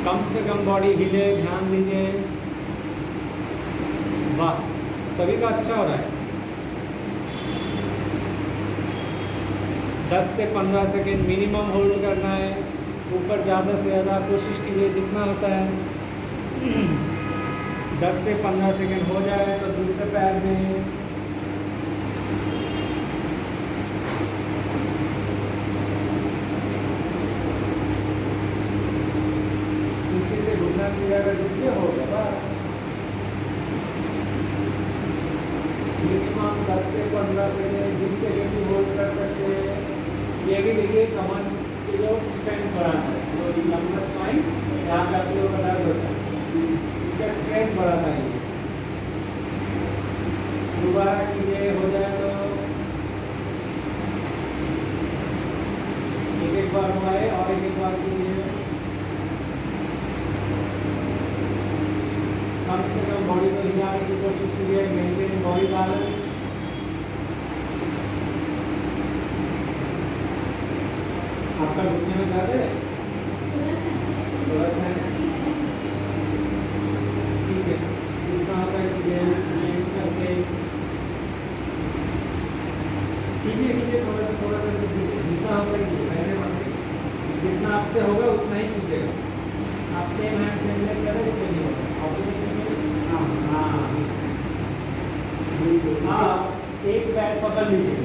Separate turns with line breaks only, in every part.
कम से कम बॉडी हिले, ध्यान दीजिए। वाह, सभी का अच्छा हो रहा है। 10 से 15 सेकेंड मिनिमम होल्ड करना है। ऊपर ज़्यादा से ज़्यादा कोशिश कीजिए जितना होता है। 10 से 15 सेकेंड हो जाए तो दूसरे पैर में पीछे से घुटना से अगर दुखिए होगा मिनिमम 10 से 15 सेकेंड 20 सेकेंड भी होल्ड कर सकते हैं। ये भी देखिए कमर के जो स्ट्रेंथ बढ़ाता है, जो लंबा स्पाइन यहाँ पे आप लोगों का दर्द होता है, इसका स्ट्रेंथ बढ़ाता है। दोबारा कीजिए, हो जाए तो एक बार हुआ है और एक बार कीजिए। कम से कम बॉडी को हिलाने की कोशिश कीजिए, मेंटेन बॉडी बैलेंस। आपका घुटने में दर्द है? थोड़ा सा है, ठीक है। जितना होता है चेंज करके कीजिए, थोड़ा सा जितना होता है जितना आपसे होगा उतना ही कीजिएगा। आप सेम हैंड सेम लेग करें, इसके लिए हाँ, एक पैर पकड़ लीजिए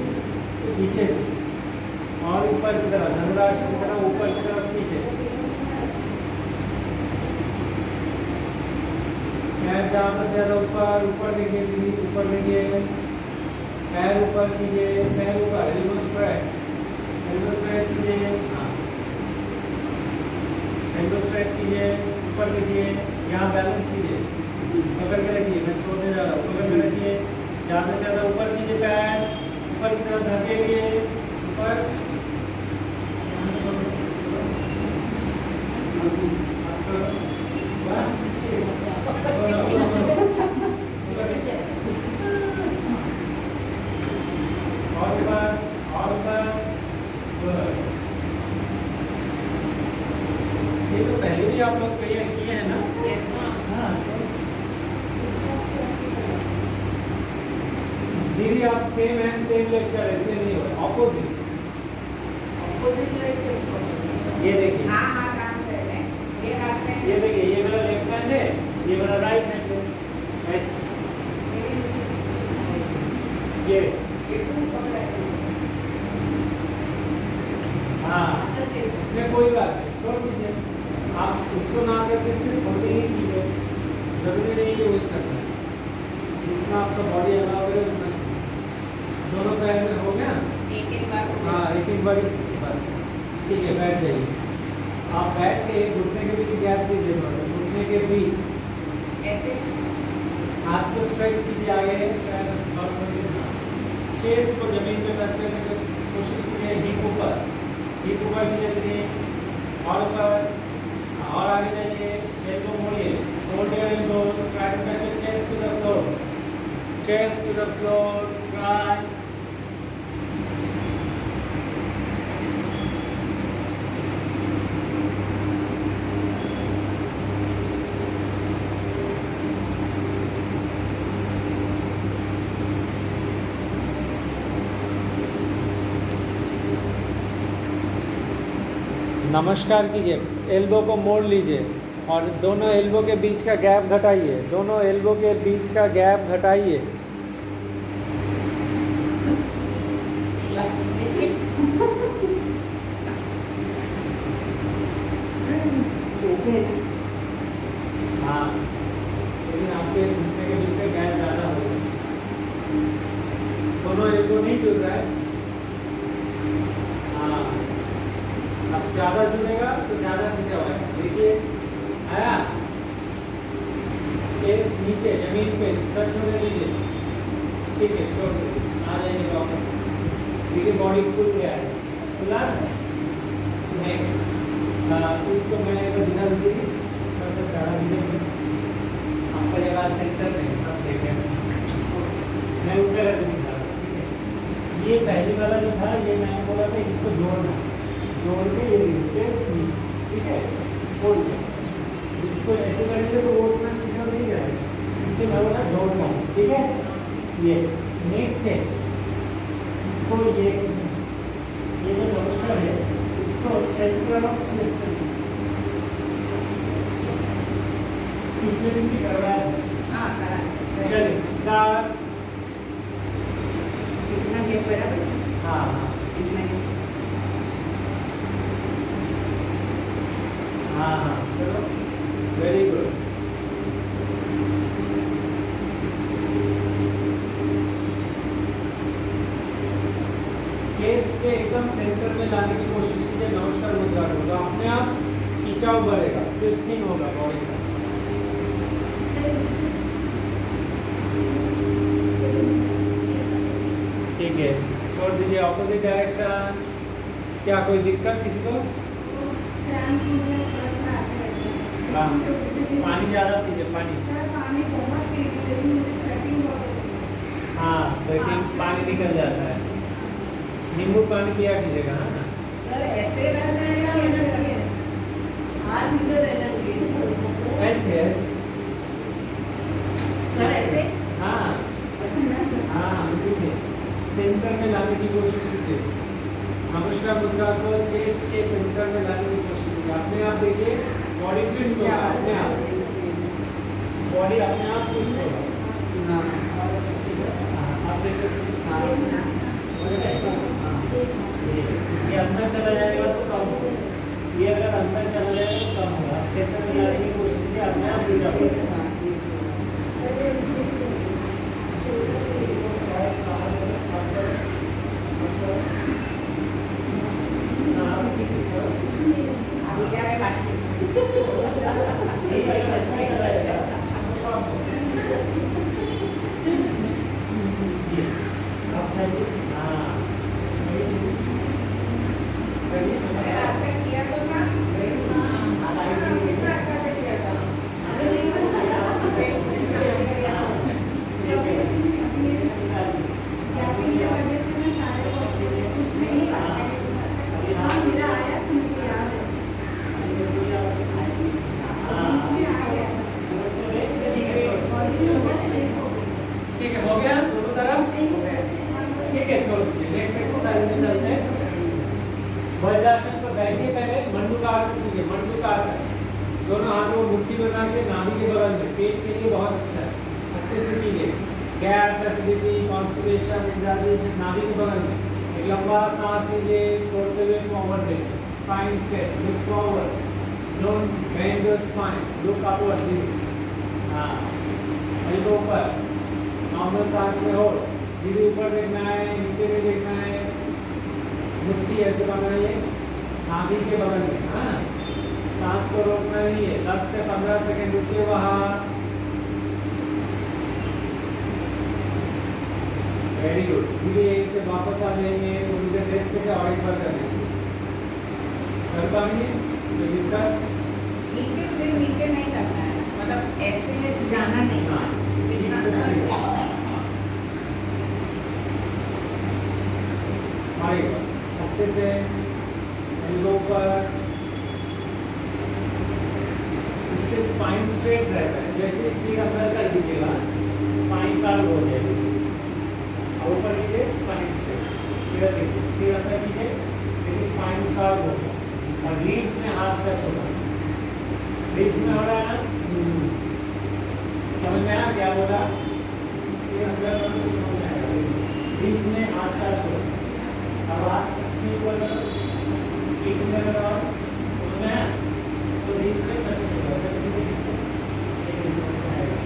पीछे से और ऊपर की तरफ, धनुरासन की तरफ, ऊपर की तरफ पीछे। पैर ज़्यादा से ज़्यादा ऊपर देखिए, ऊपर देखिए, पैर ऊपर कीजिए, पैर ऊपर, एल्बो स्ट्रेट कीजिए, एल्बो स्ट्रेट कीजिए, ऊपर देखिए, यहाँ बैलेंस कीजिए, पकड़ के रखिए, मैं छोड़ने जा रहा हूँ, पकड़ के रखिए, ज़्यादा से ज़्यादा ऊपर कीजिए, पैर ऊपर की तरफ धकेलिए, ऊपर ये तो पहले भी आप लोग किए हैं ना? हाँ, दीदी आप सेम हैंड सेम लेग कर, ऐसे नहीं हो, ऑपोजिट लेग। ये देखिए, ये देखिए, ये वाला लेफ्ट हैंड है, ये वाला राइट हैंड है, ऐसे ये हाँ, इसमें कोई बात नहीं, छोड़ दीजिए। आप उसको ना करके सिर्फ होल्डिंग ही कीजिए, जरूरी नहीं कि वही करना है। जितना आपका बॉडी अलाउ है उतना। दोनों पैर में हो गया? हाँ, एक बार बस, ठीक है, बैठ जाइए। आप बैठ के घुटने के बीच गैप दीजिए, घुटने के बीच ऐसे हाथ को स्ट्रेच कीजिए आगे, चेस्ट को जमीन पे टच करने की कोशिश कीजिए, हिप ऊपर कीजिए, और ऊपर, और आगे जाइए, एल्बो मोड़िए, fold your elbow, try to touch your chest to the floor, try. नमस्कार कीजिए, एल्बो को मोड़ लीजिए और दोनों एल्बो के बीच का गैप घटाइए, दोनों एल्बो के बीच का गैप घटाइए। हाँ, लेकिन आपके घुटने के बीच का गैप ज़्यादा हो गया, दोनों एल्बो नहीं जुड़ रहा है। हाँ, अब ज़्यादा जुड़ेगा तो ज़्यादा नीचे होगा, देखिए आया, चेस्ट नीचे जमीन पे टच होने दीजिए, ठीक है, छोड़ दीजिए, आ जाएंगे वापस। देखिए बॉडी खुल गया है, खुला है। नेक्स्ट इसको मैं एक बार दिखा दूँगी, आपका जगह सेंटर में सब देखें, मैं ऊपर रख दिखा रहा हूँ, ठीक है। ये पहली वाला जो था, ये मैंने बोला था इसको जोड़ के ये नीचे, ठीक है, खोल के इसको ऐसे करेंगे तो वो उतना पीछे नहीं जाएगा, इसके मैं बोला जोड़ना, ठीक है। ये नेक्स्ट है, इसको ये जो नमस्कार है इसको सेंटर ऑफ चेस्ट पिछले दिन भी करवाया है।
हाँ करा है।
चलिए स्टार्ट।
कितना गैप बराबर?
हाँ हाँ
इतना ही।
हाँ हाँ चलो वेरी गुड। चेस्ट के एकदम सेंटर में लाने की कोशिश कीजिए, नमस्कार मुद्रा होगा, अपने आप खिंचाव बढ़ेगा, ट्विस्टिंग होगा बॉडी का। ठीक है, छोड़ दीजिए ऑपोजिट डायरेक्शन। क्या कोई दिक्कत किसी को? हाँ, पानी ज़्यादा पीजिए, पानी। हाँ स्वेटिंग, पानी निकल जाता है, नींबू पानी पिया कीजिएगा। हाँ ऐसे ऐसे हाँ हाँ ठीक है, सेंटर में लाने की कोशिश कीजिए, नमस्कार मुद्रा को चेस्ट के सेंटर में लाने की कोशिश कीजिए। अपने आप देखिए बॉडी ट्विस्ट होगा, अपने आप बॉडी अपने आप ट्विस्ट होगा। आप देखिए ये अंदर चला जाएगा तो कम होगा, ये अगर अंदर चला जाएगा तो कम होगा। सेंटर में लाने की कोशिश कीजिए, अपने आप गिर जाएगा।
अभी क्या है बात? किया तो था। कितना अच्छा से किया था।
ठीक है, हो गया दोनों तरफ। ठीक है, छोड़ दीजिए, नेक्स्ट एक्सरसाइज में चलते हैं। वज्रासन पर बैठिए, पहले मंडूकासन कीजिए। मंडूकासन दोनों हाथों को मुट्ठी बना के नाभि के बगल में, पेट के लिए बहुत अच्छा है, अच्छे से कीजिए। गैस, एसिडिटी, कॉन्स्टिपेशन, इंडाइजेशन, नाभि के बगल में एक लंबा सांस लीजिए, छोड़ते हुए फॉरवर्ड देखिए, spine straight, look forward, don't bend your spine, look upward. हाँ एल्बो ऊपर, नॉर्मल सांस में हो, धीरे ऊपर देखना है, नीचे भी देखना है। मुट्ठी ऐसे बनाइए नाभि के बगल में। हाँ सांस को रोकना नहीं है, 10 से 15 सेकंड रुकिए वहाँ। Very good. धीरे यहीं से वापस आ जाएंगे, थोड़ी देर रेस्ट करके और एक बार कर लीजिए। कर पाएंगे तो दिक्कत
नीचे से नीचे नहीं करना है, मतलब ऐसे जाना नहीं है।
अच्छे से एल्बो पर, इससे स्पाइन स्ट्रेट रहता है। जैसे सिर अंदर कर दीजिएगा स्पाइन कर्व हो जाएगी, ऊपर कीजिए स्पाइन स्ट्रेट, इधर देखिए सिर अंदर कीजिए लेकिन स्पाइन कर्व हो गया, और रीड्स में हाथ टच होगा। रीड्स में हो रहा है ना, समझ में आया क्या बोला? सिर अंदर करो तो समझ में आएगा, रीड्स में हाथ टच होगा। अब आप सी ऊपर करो, रीड्स में लगाओ, समझ में आया? तो रीड्स में टच होगा, लेकिन समझ में आएगा।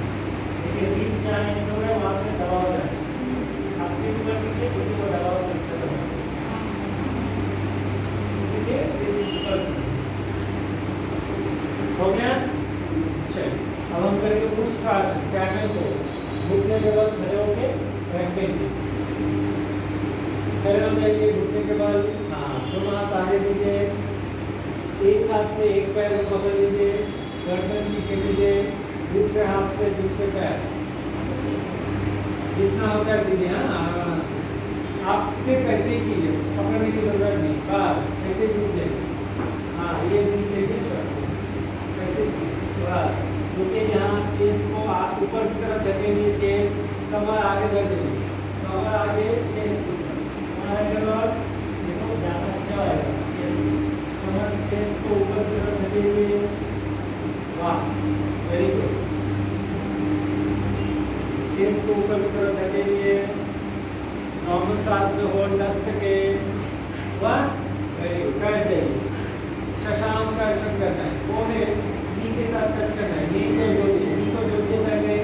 देखिए रीड्स चाहे तो है वहाँ पे दबाव जाए, आप सी ऊपर कीजिए तो वो दबाव करते रहो, इसलिए सिर ऊपर हो गया। चलिए अब हम करेंगे पुष्टासन, कैमल पोज। घुटने के बल खड़े होके रखेंगे, खड़े हो जाइए, घुटने के बल। हाँ दोनों हाथ आगे लीजिए, एक हाथ से एक पैर को पकड़ लीजिए, गर्दन पीछे लीजिए, दूसरे हाथ से दूसरे पैर, जितना होता है दीजिए। हाँ आराम से, आप सिर्फ ऐसे ही कीजिए, पकड़ने की जरूरत नहीं, बस ऐसे ही कीजिए। हाँ ये देखिए ऐसे थोड़ा कमर आगे कर देंगे, कमर आगे चेस्ट ऊपर, कमर आगे करो और देखो ज़्यादा अच्छा आएगा चेस्ट, कमर चेस्ट को ऊपर की तरफ धकेलिए, वाह वेरी गुड, चेस्ट को ऊपर की तरफ धकेलिए, नॉर्मल सांस में होल्ड 10 सेकेंड, वाह वेरी गुड, बैठ जाइए, शशांक का एक्शन करना है, फोरहेड नी के साथ टच करना है, नी को जोड़िए पहले,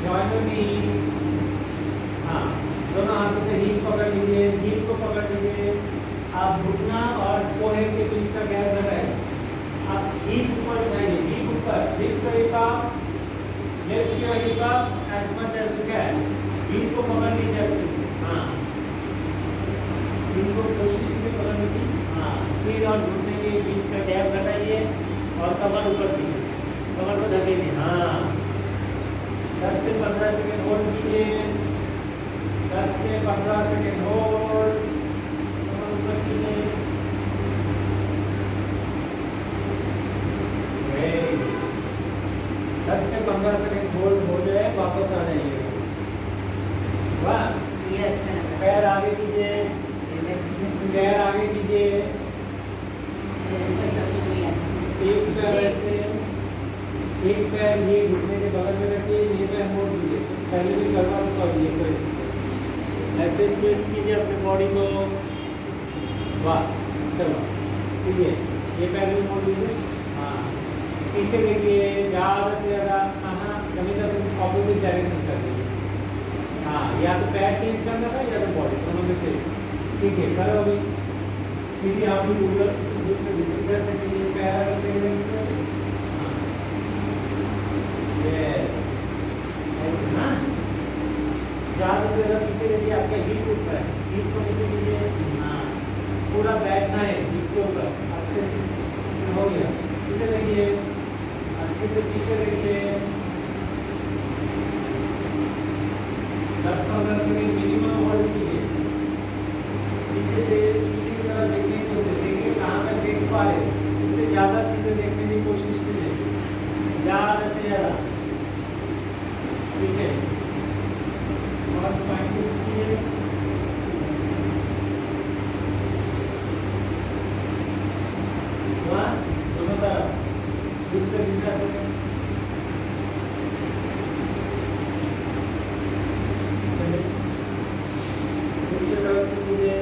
जॉइन द नी, हाँ दोनों हाथों से हीप पकड़ लीजिए, हीप को पकड़ लीजिए, आप घुटना और फोरहेड के बीच का गैप बनाए, आप हीप ऊपर उठाइए, हीप ऊपर, लिफ्ट करिए आप, lift your hip up as much as you can, hip को पकड़ लीजिए अच्छे से, हाँ हीप को कोशिश कीजिए पकड़ने की, हाँ सिर और घुटने के बीच का गैप घटाइए और कमर ऊपर कीजिए, कमर को धकेलिए, हाँ 10 से 15 सेकंड होल्ड कीजिए, 10 से 15 सेकंड होल्ड, कमर ऊपर कीजिए, 10 से 15 सेकंड होल्ड हो जाए वापस आ जाइए, वाह
ये अच्छा लग रहा
पैर आगे कीजिए, पैर आगे कीजिए, एक पैर ऐसे, एक पैर ये घुटने के बगल में रखिए, ये पैर मोड़ दीजिए, पहले भी करवा चुका हूँ ये सब, ऐसे ट्विस्ट कीजिए अपने बॉडी को, वाह चलो ठीक है, ये पैर भी मोड़ दीजिए, हाँ पीछे देखिए ज़्यादा से ज़्यादा, हाँ सभी तरफ ऑपोजिट डायरेक्शन कर दीजिए, हाँ या तो पैर चेंज करना था या तो बॉडी, दोनों में से ठीक है करो अभी, क्योंकि आप भी उधर दूसरे डिस्ट्रिक्ट से के लिए पैर से ऐसे ना ज़्यादा से ज़्यादा पीछे देखिए, आपका हीप उठ रहा है, हीप को नीचे कीजिए, हाँ पूरा बैठना है हीप के ऊपर, अच्छे से हो गया, पीछे देखिए, अच्छे से पीछे देखिए, 10-15 सेकंड मिनिमम होल्ड कीजिए, पीछे से पीछे की तरफ देखने की कोशिश, देखिए कहाँ तक देख पा रहे, इससे ज़्यादा चीज़ें देखने की कोशिश कीजिए, ज़्यादा से ज़्यादा पीछे, और स्पाइन को कीजिए, वहाँ दोनों तरफ, दूसरे दिशा से दूसरी तरफ से कीजिए,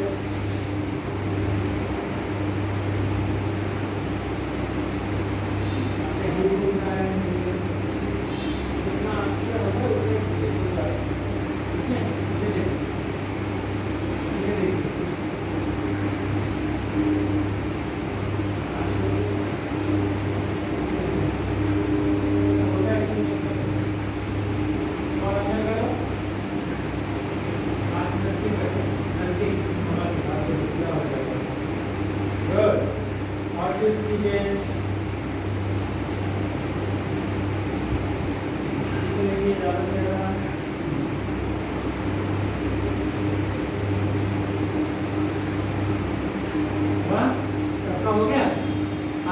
हो गया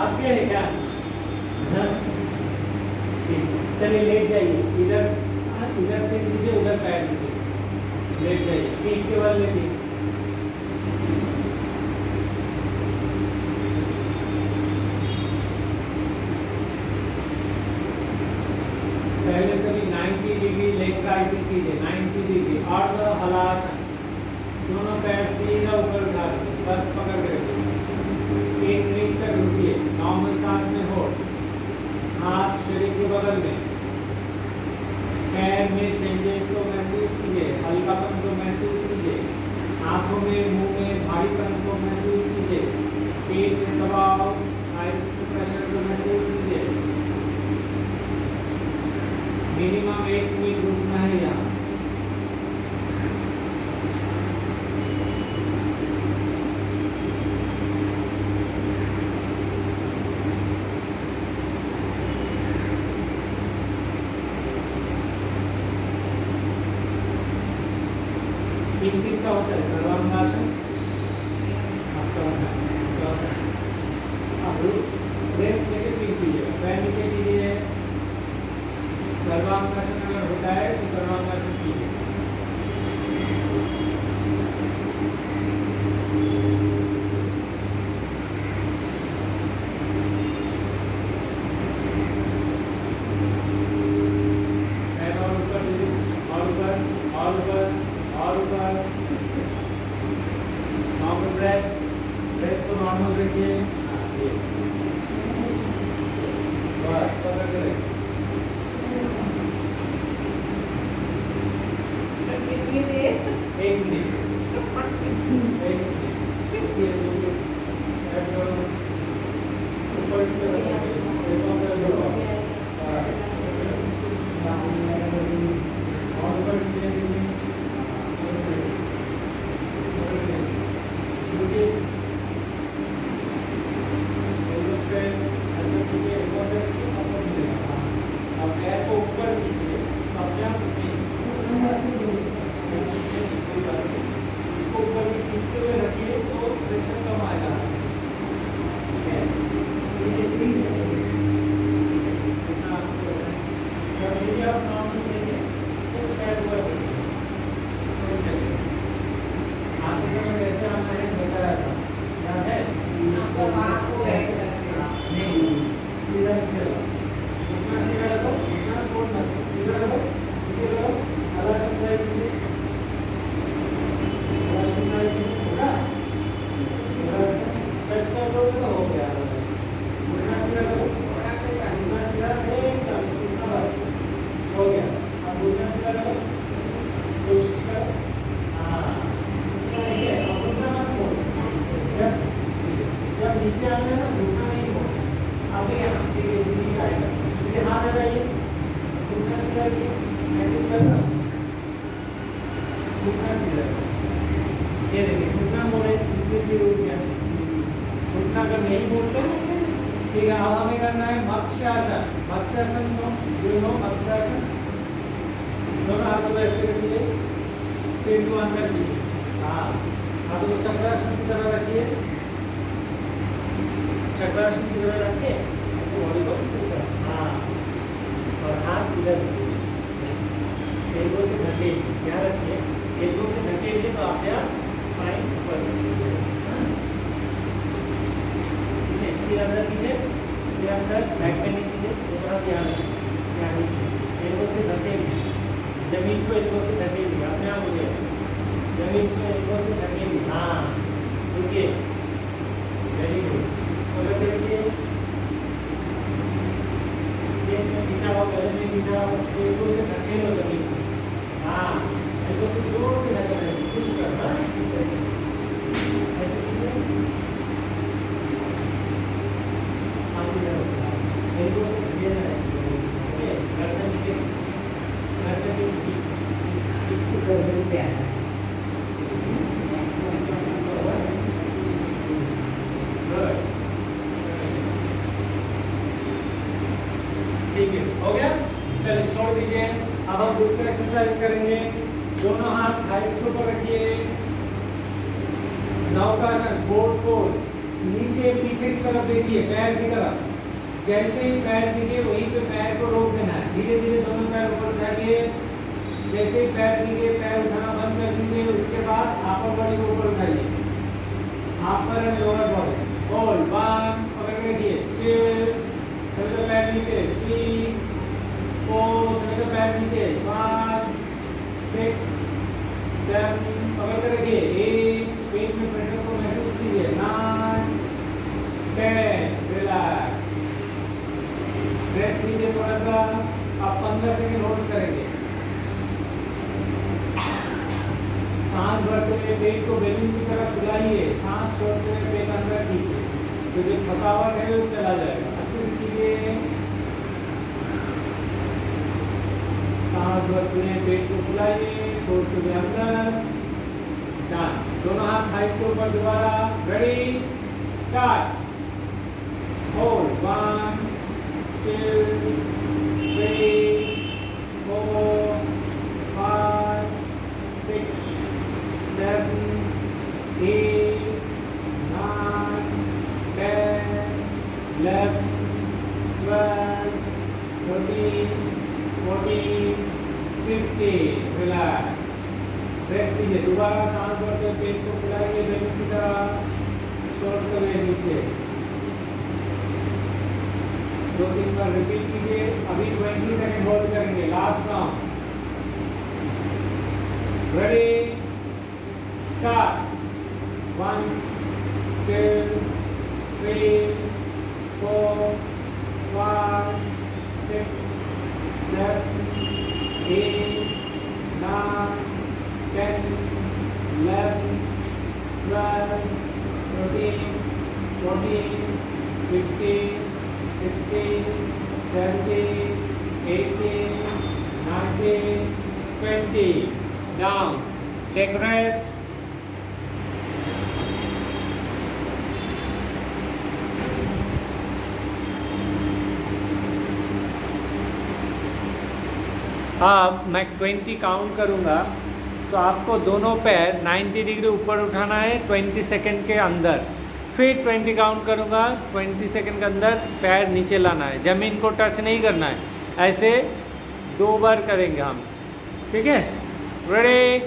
आपके है क्या, चलिए लेट जाइए, इधर से लीजिए, उधर पैर दीजिए, लेट जाइए, पीठ के बल लेटिए, पहले से भी 90 डिग्री लेग राइजिंग कीजिए, 90 डिग्री, और हलासन, दोनों पैर सीधा ऊपर उठा दीजिए, बस पकड़ के रखिए, 1 मिनट तक रुकिए, नॉर्मल सांस में हो, हाथ शरीर के बगल में, पैर में चेंजेस को महसूस कीजिए, हल्कापन को महसूस कीजिए, आंखों में मुंह में भारीपन को महसूस कीजिए, पेट में दबाव, आइस में प्रेशर को महसूस कीजिए, मिनिमम 1 मिनट रुकना है यहाँ, तीन का होता है सर्वांगासन, अब रेस्ट लेके पीट कीजिए, पैर नीचे कीजिए, सर्वांगासन अगर होता है तो सर्वांगासन कीजिए, बार नॉर्मल ब्रेथ, ब्रेथ को नॉर्मल रखिए। हाँ ये बस पकड़ के रखिए।
कितनी देर?
1 मिनट, 1 मिनट। ये जो ऊपर की तरफ है, और ऊपर की तरफ ठीक है। अब हमें करना है मत्स्यासन। मत्स्यासन मत्स्यासन दोनों हाथों को ऐसे रखिए, सिर को अंदर कीजिए। हाँ, हाथों को चक्रासन की तरह रखिए, चक्रासन की तरह रख के ऐसे बॉडी को ऊपर। हाँ, और हाथ इधर एल्बो से ढके, ध्यान रखिए एल्बो से ढकेंगे तो आप यहाँ स्पाइन ऊपर रखिए। सिर अंदर कीजिए, सिर अंदर बैक पे नहीं कीजिए, तो थोड़ा ध्यान दीजिए। एल्बो से ढकेंगे, जमीन को एल्बो से ढकेंगे, अपने आप हो जाएगा। जमीन को एल्बो से ढकेंगे। हाँ, रुकिए, वेरी गुड। और देखिए चेस्ट में खींचा हो, गले में खींचा हो, एल्बो से ढकेलो जमीन को। हाँ, एल्बो से जोर से ढकेलो, ऐसे पुश करना, ऐसे ऐसे कीजिए। एल्बो से ढकेलना है, ओके, गर्दन नीचे, गर्दन नीचे, इसको गर्दन पे आना है। ठीक है, हो गया। चलिए छोड़ दीजिए। अब हम दूसरा एक्सरसाइज करेंगे। दोनों हाथ थाइस के ऊपर रखिए, नौकासन, बोट पोज। नीचे पीछे की तरफ देखिए, पैर की तरफ। जैसे ही पैर दिखे वहीं पे पैर को रोक देना है। धीरे धीरे दोनों पैर ऊपर उठाइए। जैसे ही पैर दिखे पैर उठाना बंद कर दीजिए। उसके बाद अपर बॉडी को ऊपर उठाइए, अपर एंड लोअर बॉडी। होल्ड, 1, पकड़ के रखिए, 2, सभी का पैर नीचे, 3, 4, सभी का पैर नीचे, 5, 6, 7, पकड़ के रखिए, 8, पेट में प्रेशर को महसूस कीजिए, 9, 10, रिलैक्स। रेस्ट लीजिए थोड़ा सा। आप 15 सेकंड होल्ड करेंगे। सांस भरते हुए पेट को बैलून की तरह फुलाइए, सांस छोड़ते हुए पेट अंदर कीजिए, तो जो थकावट है वो चला जाएगा। अच्छे से कीजिए। सांस भरते हुए पेट को फुलाइए, छोड़ते हुए अंदर। डन। दोनों हाथ थाइस के ऊपर दोबारा। Ready, start. Hold, 1, 2, 3, 4, 5, 6, 7, 8, 9, 10, 11, 12, 13, 14, 15। Relax. Rest कीजिए। दोबारा सांस भरते हुए पेट को फुलाइए, बैलून की तरह, छोड़ते हुए नीचे। 2-3 बार रिपीट कीजिए। अभी 20 सेकंड होल्ड करेंगे। Last round. Ready, Start. 1, 2, 3, 4, 5, 6, 7, 8, 9, 10, 11, 12, 13, 14, 15, 16, 17, 18, 19, 20. Down. Take rest. अब मैं 20 काउंट करूँगा तो आपको दोनों पैर 90 डिग्री ऊपर उठाना है 20 सेकंड के अंदर। फिर 20 काउंट करूँगा, 20 सेकंड के अंदर पैर नीचे लाना है, ज़मीन को टच नहीं करना है। ऐसे 2 बार करेंगे हम, ठीक है? Ready,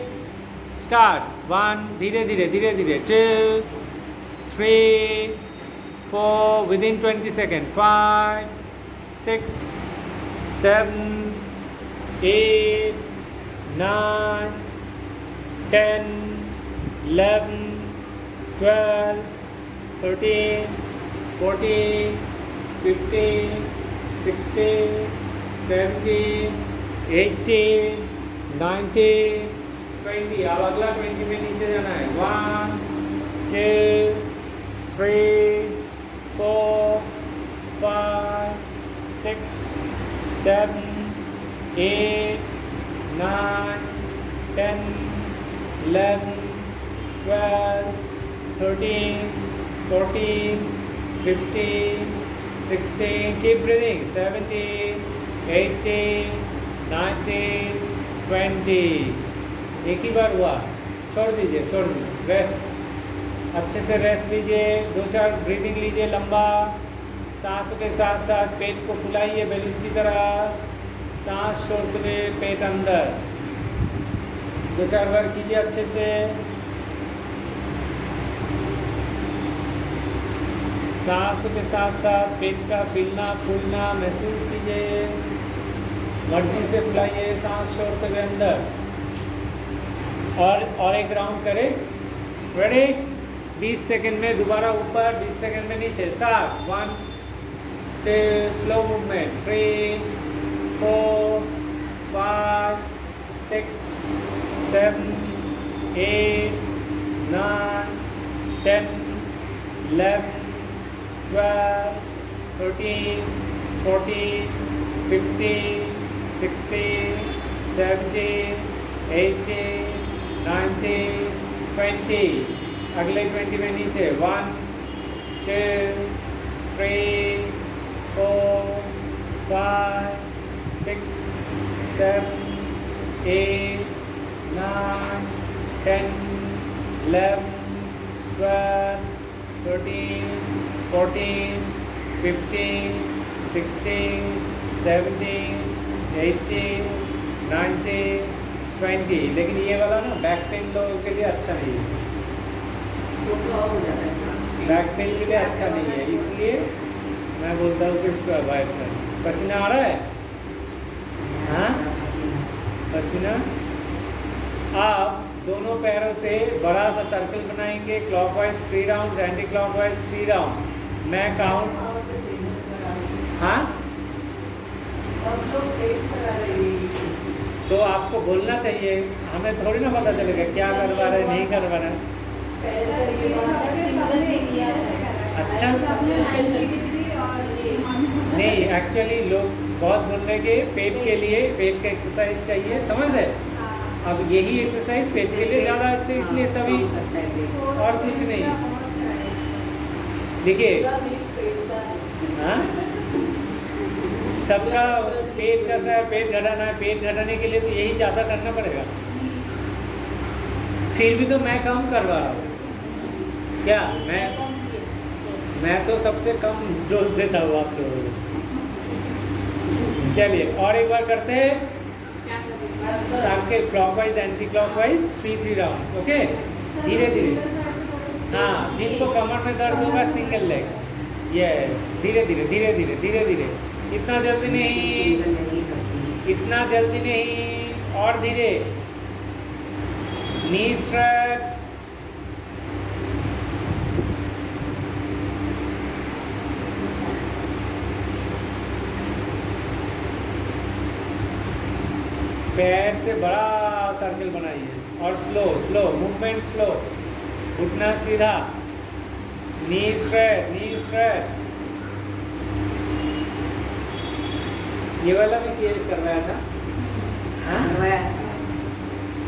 start. 1, धीरे धीरे धीरे धीरे, 2, 3, 4, विदिन 20 सेकेंड, 5, 6, 7, 8, 9, 10, 11, 12, 13, 14, 15, 16, 17, 18, 19, 20। अब अगला 20 में नीचे जाना है। 1, 2, 3, 4, 5, 6, 7, 8, 9, 10, 11, 12, 13, 14, 15, 16, keep breathing, 17, 18, 19, 20। एक ही बार हुआ, छोड़ दीजिए, रेस्ट। अच्छे से रेस्ट लीजिए, 2-4 ब्रीदिंग लीजिए लंबा। सांसों के साथ साथ पेट को फुलाइए बैलून की तरह। सांस छोड़ते हुए पेट अंदर 2-4 बार कीजिए अच्छे से। सांसों के साथ साथ पेट का फीलना फूलना महसूस कीजिए। मर्जी से फुलाइए सांस छोड़ते हुए अंदर। और एक राउंड करें। रेडी, 20 सेकंड में दोबारा ऊपर, 20 सेकंड में नीचे। स्टार्ट। 1, 2, slow movement, 3, 4, 5, 6, 7, 8, 9, 10, 11, 12, 13, 14, 15, 16, 17, 18, 19, 20। अगले 20 में नीचे। 1, 2, 3, 4, 5, 6, 7, 8, 9, 10, 11, 12, 13, 14, 15, 16, 17, 18, 19, 20। लेकिन ये वाला ना बैक पेन लोगों के लिए अच्छा नहीं है। बैक पेन के लिए अच्छा नहीं है, इसलिए मैं बोलता हूँ कि इसको अवॉइड करें। पसीना आ रहा है? हाँ, पसीना। आप दोनों पैरों से बड़ा सा सर्कल बनाएंगे, clockwise 3 round, anti clockwise 3 round. मैं काउंट, हाँ
सब लोग सेम करा रहे हैं।
तो आपको बोलना चाहिए, हमें थोड़ी ना पता चलेगा क्या करवा रहे नहीं करवा रहे। अच्छा, नहीं एक्चुअली लोग बहुत बोल रहे कि पेट के लिए पेट का एक्सरसाइज चाहिए, समझ रहे? अब यही एक्सरसाइज पेट के लिए ज़्यादा अच्छा, इसलिए सभी, और कुछ नहीं। देखिए, हाँ, सबका पेट कैसा है, पेट घटाना है, पेट घटाने के लिए तो यही ज़्यादा करना पड़ेगा। फिर भी तो मैं कम करवा रहा हूँ क्या? मैं तो सबसे कम डोज देता हूँ आप लोगों को। चलिए और एक बार करते हैं। Circle clockwise anti clockwise 3 rounds. Okay, धीरे धीरे। हाँ, जिनको कमर में दर्द होगा सिंगल लेग, यस, धीरे धीरे धीरे धीरे धीरे धीरे, इतना जल्दी नहीं, इतना जल्दी नहीं, और धीरे। नी स्ट्रैप, पैर से बड़ा सर्कल बनाइए और स्लो स्लो मूवमेंट स्लो। घुटना सीधा, नी स्ट्रेट, नी स्ट्रेट। ये वाला भी केयर कर रहा था। हाँ?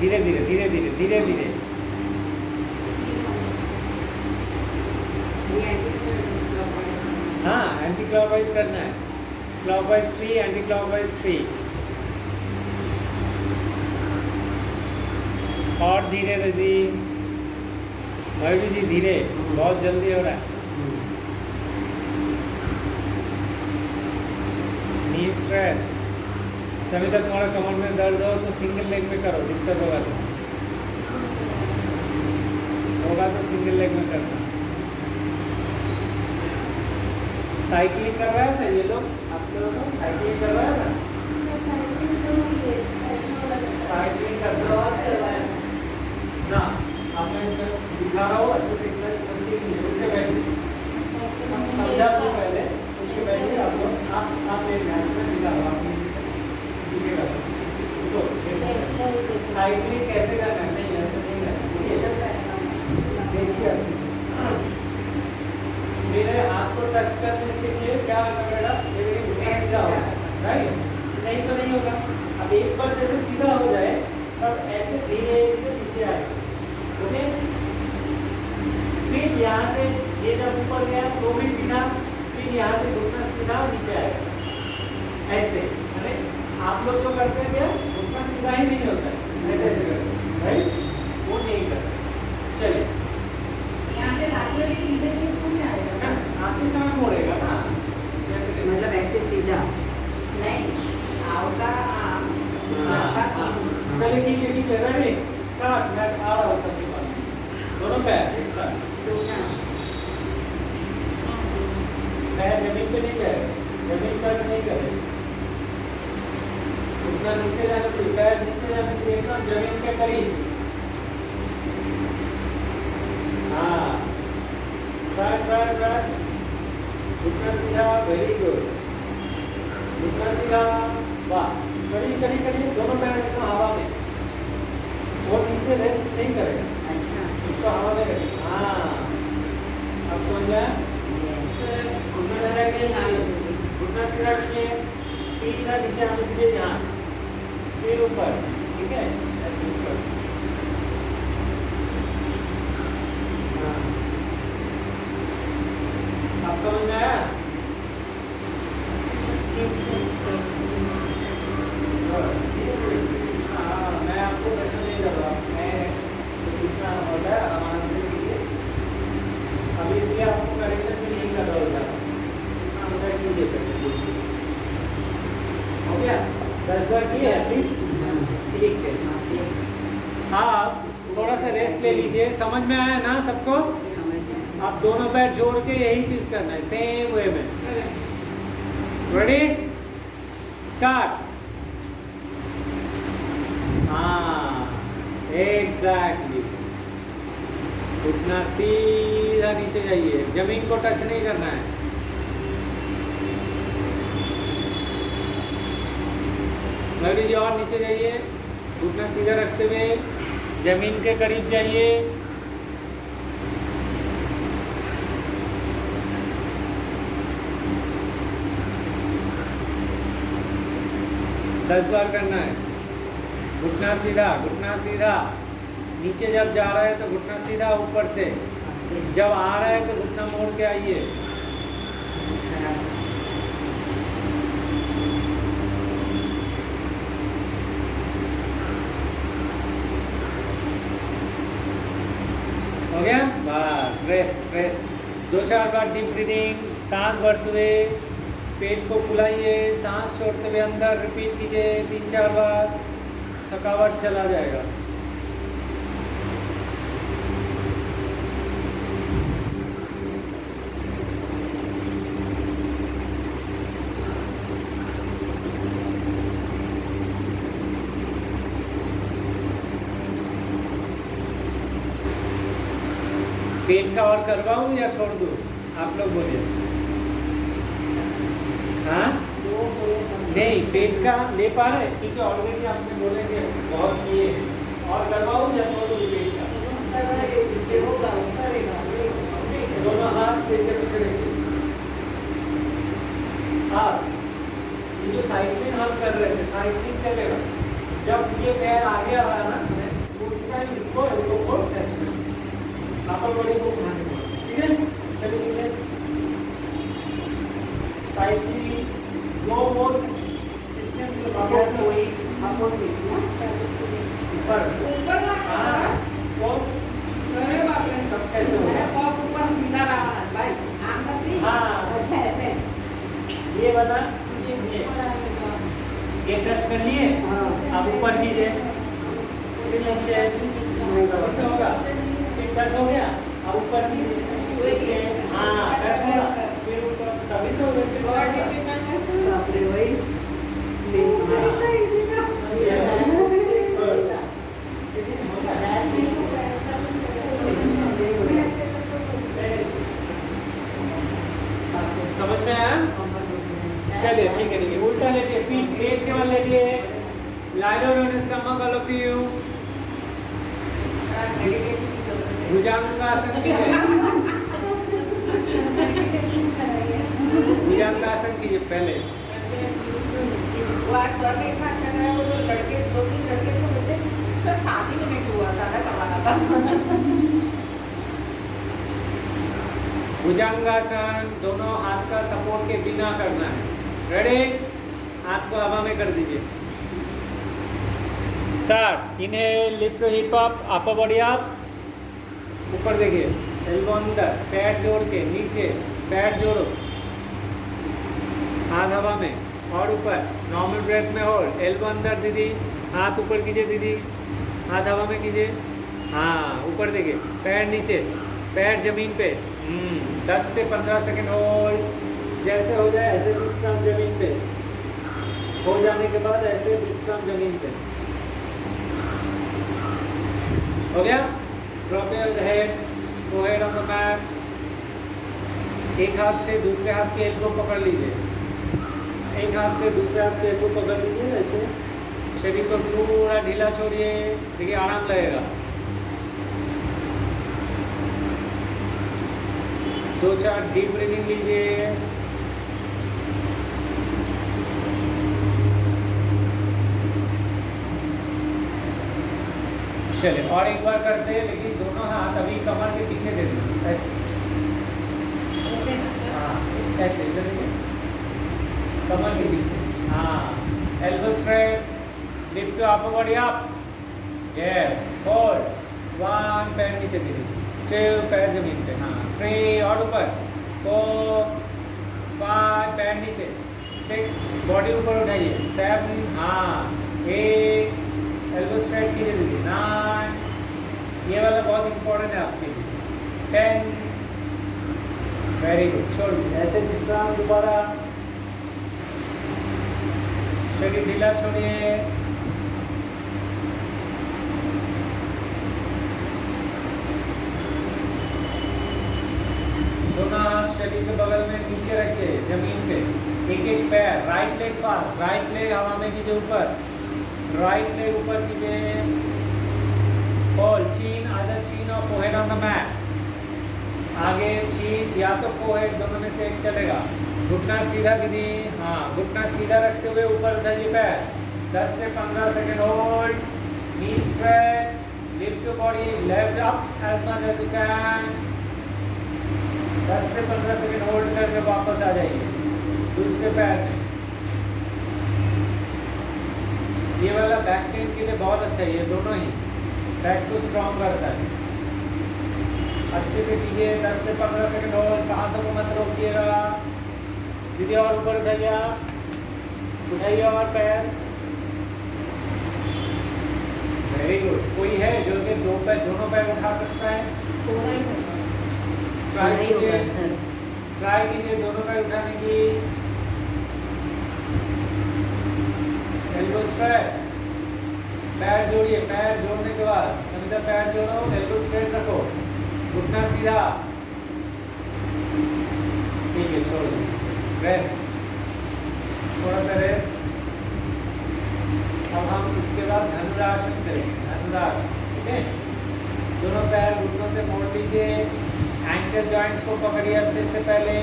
धीरे धीरे धीरे धीरे धीरे धीरे। हाँ, एंटी क्लॉकवाइज करना है। Clockwise 3, anti clockwise 3। और धीरे धीरे मयूरी जी, धीरे, बहुत जल्दी हो रहा है। Knee straight. समिता, तुम्हारा कमर में दर्द हो तो सिंगल लेग में करो, दिक्कत होगा तो सिंगल लेग में करना। साइकिलिंग करवाया था ये लोग, आप लोगों को साइकिलिंग करवाया था? साइकिलिंग करवाया ना, आपने दिखा रहा हो अच्छे से एक्सरसाइज सीख लीजिए। उनके बैठिए, समझा तो पहले, उनके बैठिए। आप लोग आप मेरे ध्यान से दिखा रहा हूँ, तो साइकिलिंग कैसे करना है? नहीं, ऐसे नहीं करना। देखिए अच्छे मेरे हाथ को टच करने के लिए क्या करना पड़ेगा? मेरे सीधा होगा, राइट? नहीं तो नहीं होगा। अब एक बार जैसे सीधा हो जाए तब ऐसे धीरे धीरे नीचे आए, ओके? फिर यहाँ से ये जब ऊपर गया तो भी सीधा, फिर यहाँ से घुटना सीधा नीचे आएगा, ऐसे। अरे आप लोग जो करते हैं क्या, घुटना सीधा ही नहीं होता है, ऐसे ऐसे करते हैं, राइट? वो नहीं करते। चलिए,
यहाँ से लाठी वाली सीधे इसको में आएगा,
आपके समय मोड़ेगा ना,
मतलब ऐसे सीधा नहीं आवता।
चलिए कीजिए, रेडी, स्टार्ट। मैं आ रहा हूँ सबके पास, दोनों पैर एक साथ। पैर जमीन पे नहीं जाए, जमीन टच नहीं करे, उतना नीचे जाने चाहिए, पैर नीचे जाने चाहिए, एकदम जमीन के करीब। हाँ, बैक, घुटना सीधा, वेरी गुड। घुटना सीधा, वाह, कड़ी, दोनों पैर एकदम हवा में, और नीचे रेस्ट नहीं करेगा।
अच्छा,
उसको हवा में रखेगा। हाँ, अब समझ गया? घुटना सीधा कीजिए, घुटना सीधा कीजिए, सीधा नीचे आने दीजिए, यहाँ फिर ऊपर, ठीक है? ऐसे ऊपर। हाँ, अब समझ में आया? हाँ, मैं आपको प्रश्न नहीं कर रहा, मैं जितना होता है आराम से कीजिए। अभी इसलिए आपको करेक्शन भी नहीं कर रहा होता, जितना होता है कीजिए पहले। हो गया? 10 बार किए एटलीस्ट, ठीक है। हाँ, थोड़ा सा रेस्ट ले लीजिए। समझ में आया ना सबको? आप दोनों पैर जोड़ के यही चीज करना है, सेम वे में। Ready, start. हाँ, एग्जैक्टली। उठना, सीधा नीचे जाइए, जमीन को टच नहीं करना है। मयूरी जी और नीचे जाइए, घुटना सीधा रखते हुए जमीन के करीब जाइए। दस बार करना है। घुटना सीधा, नीचे जब जा रहा है तो घुटना सीधा ऊपर से, जब आ रहा है तो घुटना मोड़ के आइए। हो गया? बस, रेस्ट। 2-4 बार डीप ब्रीदिंग, सांस भरते हुए पेट को फुलाइए, सांस छोड़ते हुए अंदर रिपीट कीजिए 3-4 बार, थकावट चला जाएगा। पेट का और करवाऊं या छोड़ दूं? आप लोग बोलिए। हाँ, नहीं पेट का ले पा रहे क्योंकि ऑलरेडी आपने बोले कि बहुत किए हैं। और करवाओ या छोड़ो पेट का?
इससे होगा करेगा
दोनों हाथ सिर के पीछे रखिए। आप ये जो साइकिलिंग हम कर रहे थे, साइकिलिंग चलेगा जब ये पैर आगे आ रहा ना उस टाइम इसको एल्बो को टच करना, अपर बॉडी को उठाने को, ठीक है? चलिए साइकिलिंग दो मोर सिस्टम जो सपोर्ट में वही ऊपर
ऊपर ना
हाँ वो
अरे बाप रे
सब कैसे होगा?
बहुत ऊपर सीधा रहा भाई आम का सी
हाँ।
अच्छा ऐसे
ये वाला ये टच कर लिए, अब ऊपर कीजिए, फिर नीचे ऊपर होगा, फिर टच हो गया, अब ऊपर कीजिए, हाँ टच हुआ, फिर ऊपर, तभी तो वैसे
बहुत डिफिकल्ट है
बाप रे वही
इतना इजी था
समझ में आया? चलिए ठीक है उल्टा लेटिए, पीठ पेट के बल लेटिए, lie down on your stomach all of you,
meditation की जरूरत है
भुजंगासन कीजिए, भुजंगासन कीजिए पहले।
वो आज सर ने इतना अच्छा कराया, वो जो लड़के 2-3 लड़के को बोलते सर 7 ही मिनट हुआ था ना करवाना था
भुजंगासन दोनों हाथ का सपोर्ट के बिना करना है। रेडी? हाथ को हवा में कर दीजिए। Start. Inhale, lift hip up, upper body up, ऊपर देखिए, एल्बो अंदर, पैर जोड़ के नीचे, पैर जोड़ो, हाथ हवा में और ऊपर, नॉर्मल ब्रेथ में होल्ड, एल्बो अंदर दीदी, हाथ ऊपर कीजिए दीदी, हाथ हवा में कीजिए, हाँ ऊपर देखिए, पैर नीचे, पैर जमीन पे, 10 से 15 सेकेंड होल्ड, जैसे हो जाए ऐसे विश्राम जमीन पे, हो जाने के बाद ऐसे विश्राम जमीन पे। हो गया? Drop your head, forehead on the mat, एक हाथ से दूसरे हाथ के एल्बो पकड़ लीजिए, एक हाथ से दूसरे हाथ के एल्बो पकड़ लीजिए, ऐसे शरीर को पूरा ढीला छोड़िए, देखिए आराम लगेगा। 2-4 डीप ब्रीदिंग लीजिए। चलिए और एक बार करते हैं, लेकिन दोनों हाथ अभी कमर के पीछे दे देंगे, ऐसे, हाँ ऐसे इधर देखिए, कमर के पीछे, हाँ, elbow straight, lift upper body up, yes, hold, 1 पैर नीचे दीजिए, 2 पैर जमीन पे, हाँ, 3 और ऊपर, 4 5 पैर नीचे, 6 बॉडी ऊपर उठाइए, 7 हाँ, 8 एल्बो स्ट्रेट कीजिए दीजिए, 9 ये वाला बहुत इंपॉर्टेंट है आपके लिए, 10 वेरी गुड, छोड़ दीजिए, ऐसे विश्राम दोबारा, शरीर ढीला छोड़िए, दोनों हाथ शरीर के बगल में नीचे रखिए जमीन पे, एक पैर, राइट लेग पास, राइट लेग हवा में कीजिए ऊपर, राइट लेग ऊपर कीजिए, और चीन, अदर चीन और फोरहेड ऑन द मैट, आगे चीन या तो फोरहेड, दोनों में से एक चलेगा, घुटना सीधा दीदी, हाँ घुटना सीधा रखते हुए ऊपर उठाइए पैर, 10 से 15 second hold, knee straight, lift your body, left up as much as you can, 10 से 15 सेकेंड होल्ड करके वापस आ जाइए दूसरे पैर में। ये वाला बैक पेन के लिए बहुत अच्छा है, ये दोनों ही बैक को स्ट्रॉन्ग करता है। अच्छे से कीजिए, 10 से 15 सेकेंड और सांसों को मत रोकिएगा दीदी, और ऊपर उठाइए, उठाइए और पैर, वेरी गुड। कोई है जो कि दोनों पैर उठा सकता है?
थोड़ा ही होगा
ट्राई कीजिए दोनों पैर उठाने की, एल्बो स्ट्रेट, पैर जोड़िए, पैर जोड़ने के बाद समीधा पैर जोड़ो, एल्बो स्ट्रेट रखो, घुटना सीधा, ठीक है छोड़ दो, रेस्ट, थोड़ा सा रेस्ट, अब हम इसके बाद धनुरासन करेंगे, धनुरासन। ठीक है, दोनों पैर घुटनों से मोड़ लीजिए, एंकल जॉइंट्स को पकड़िए अच्छे से, पहले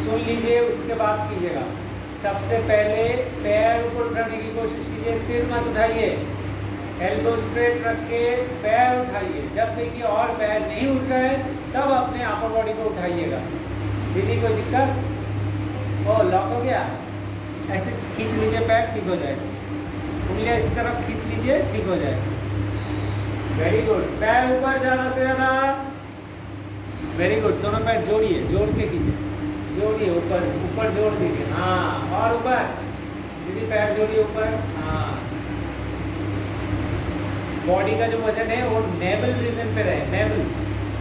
सुन लीजिए उसके बाद कीजिएगा। सबसे पहले पैर ऊपर उठाने की कोशिश कीजिए, सिर मत उठाइए, एल्बो स्ट्रेट रख के पैर उठाइए। जब देखिए और पैर नहीं उठ रहा है तब अपने अपर बॉडी को उठाइएगा। दीदी कोई दिक्कत? ओ लॉक हो गया, ऐसे खींच लीजिए पैर, ठीक हो जाएगा। उंगलियां इस तरफ खींच लीजिए, ठीक हो जाएगा। वेरी गुड, पैर ऊपर ज़्यादा से ज़्यादा, वेरी गुड। दोनों पैर जोड़िए, जोड़ के कीजिए, जोड़िए, ऊपर ऊपर जोड़ दीजिए, हाँ, और ऊपर दीदी पैर जोड़िए ऊपर, हाँ। बॉडी का जो वजन है वो नेवल रीजन पे रहे, नेवल,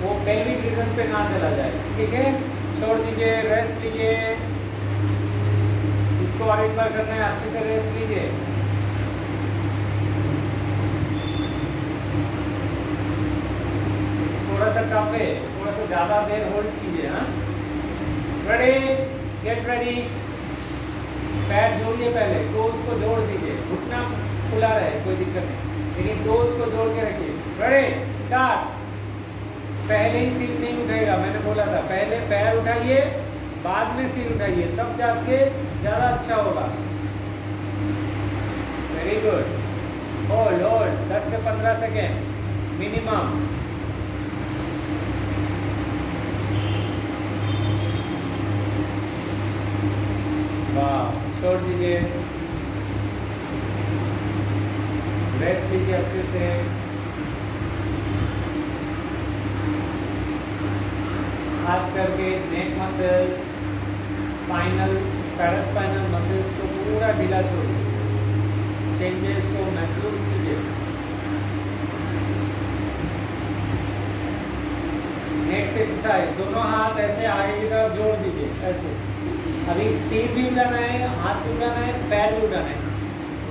वो पेल्विक रीजन पे ना चला जाए। ठीक है, छोड़ दीजिए, रेस्ट लीजिए। इसको और एक बार करना है, अच्छे से रेस्ट लीजिए। थोड़ा सा टफ है, थोड़ा सा ज़्यादा देर होल्ड कीजिए। हाँ, रेडी, गेट रेडी। पैर जोड़िए, पहले टोज को जोड़ दीजिए, घुटना खुला रहे, कोई दिक्कत नहीं, लेकिन टोज को जोड़ के रखिए। Ready, start. पहले ही सिर नहीं उठेगा, मैंने बोला था पहले पैर उठाइए बाद में सिर उठाइए, तब जाके ज़्यादा अच्छा होगा। वेरी गुड, होल्ड होल्ड 10 से 15 सेकेंड मिनिमम। वाह, छोड़ दीजिए, रेस्ट लीजिए अच्छे से। खास करके नेक मसल्स, स्पाइनल, पैरास्पाइनल मसल्स को पूरा ढीला छोड़िए, चेंजेस को महसूस कीजिए। नेक्स्ट एक्सरसाइज, दोनों हाथ ऐसे आगे की तरफ जोड़ दीजिए, ऐसे। अभी सिर भी उठाना है, हाथ भी उठाना है, पैर भी उठाना है,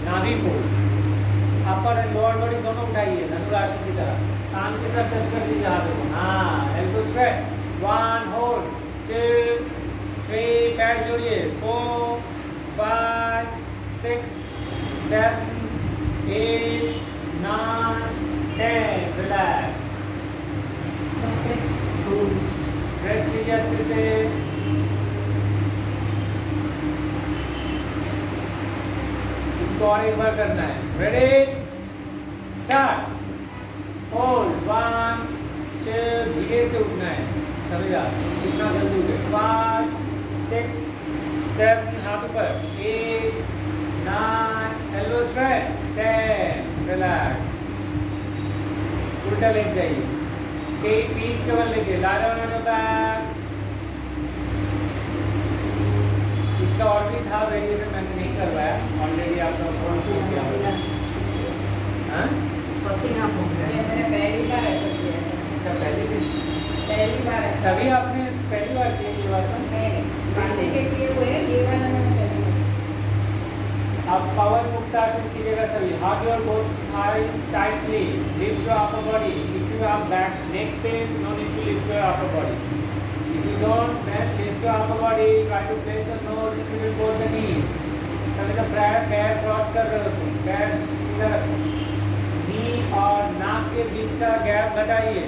नाभि pose. Upper and lower body दोनों उठाइए धनुरासन की तरह, कान के साथ टच कर दीजिए हाथों को, हाँ, एल्बो स्ट्रेट। 1 होल्ड, 2 3, पैर जोड़िए, 4 5 6 7 8 9 10, रिलैक्स। रेस्ट लीजिए अच्छे से। इसको और एक बार करना है, रेडी, स्टार्ट। होल्ड, 1 2, धीरे से उठना है, समझा, कितना जल्दी उठे। 5 6 7, हाथ ऊपर, 8 9, एल्बो स्ट्रेट, 10, रिलैक्स। उल्टा लेट जाइए, पीठ केवल लेके लाया उन्होंने बैक। इसका और भी था वेरिएशन, मैंने नहीं करवाया, ऑलरेडी आपका
पसीना हो गया, मैंने पहली बार ऐसा किया है।
अच्छा,
पहली बार ऐसा।
सभी आपने पहली बार किया ये बात?
नहीं, बांधे के किए हुए हैं, ये वाला मैंने पहली बार।
अब पवन मुक्तासन कीजिएगा सभी। हाथ your both thighs tightly, lift your upper body. If you have back neck pain, no need to lift your upper body. If you don't, then lift your upper body. Try to place your nose in between both the knees. समझो, पैर cross कर रहे हो तुम, पैर सीधा रखो, नी और नाक के बीच का गैप घटाइए।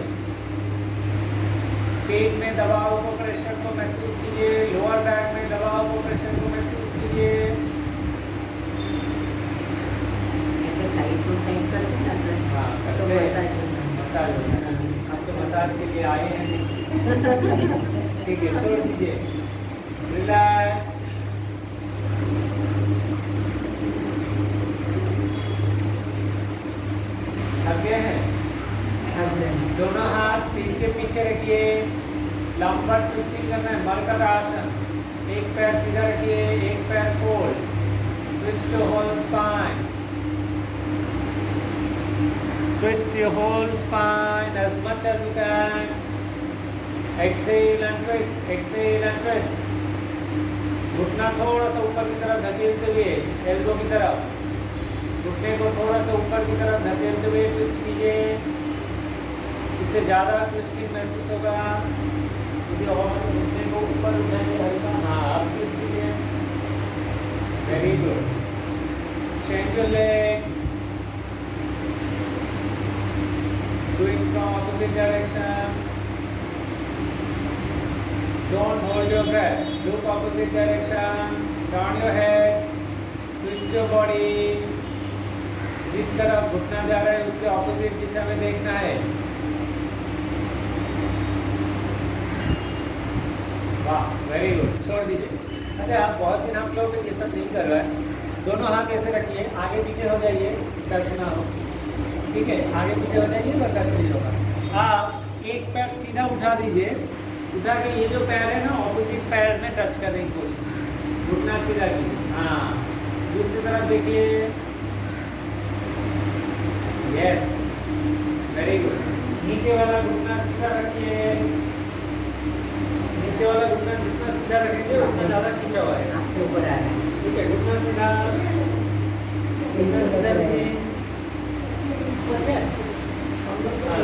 पेट में दबाव को, प्रेशर को महसूस कीजिए, लोअर बैक में दबाव को, प्रेशर को महसूस कीजिए।
ऐसे साइड टू साइड करते हैं ना सर,
हाँ,
तो
करते हैं।
मसाज होता है।
मसाज होता है, हम तो मसाज के लिए आए हैं। ठीक है, छोड़ दीजिए, रिलैक्स। थक गए हैं? दोनों हाथ सीट के पीछे रखिए, लंबा ट्विस्टिंग करना है, मरकत आसन। एक पैर सीधा रखिए, एक पैर fold, twist your whole spine, twist your whole spine as much as you can. Exhale and twist, exhale and twist. घुटना थोड़ा सा ऊपर की तरफ धकेलते हुए, एल्बो की तरफ, घुटने को थोड़ा सा ऊपर की तरफ धकेलते हुए ट्विस्ट कीजिए। इससे ज़्यादा ट्विस्टिंग महसूस होगा। यदि और घुटने को ऊपर उठाएंगे हल्का, हाँ, अब ट्विस्ट कीजिए। Very good, Change your leg. Do it from opposite direction. Don't hold your breath. Look opposite direction. Turn your head. Twist your body. जिस तरफ घुटना जा रहा है उसके ऑपोजिट दिशा में देखना है। वाह, वेरी गुड। छोड़ दीजिए। अरे आप बहुत दिन आप लोग ये सब नहीं कर रहा है। दोनों हाथ ऐसे रखिए, आगे पीछे हो जाइए, टच ना हो। ठीक है, आगे पीछे हो जाइए तो टच नहीं होगा। आप एक पैर सीधा उठा दीजिए, उठा के ये जो पैर है ना ऑपोजिट पैर में टच करने की कोशिश। घुटना सीधा कीजिए। हाँ, दूसरी तरफ देखिए। Yes, very good. नीचे वाला घुटना सीधा रखिए। नीचे वाला घुटना जितना सीधा रखेंगे उतना ज़्यादा खींचा हुआ है।
आपके ऊपर आ रहा है।
ठीक है, घुटना सीधा, घुटना सीधा रखिए।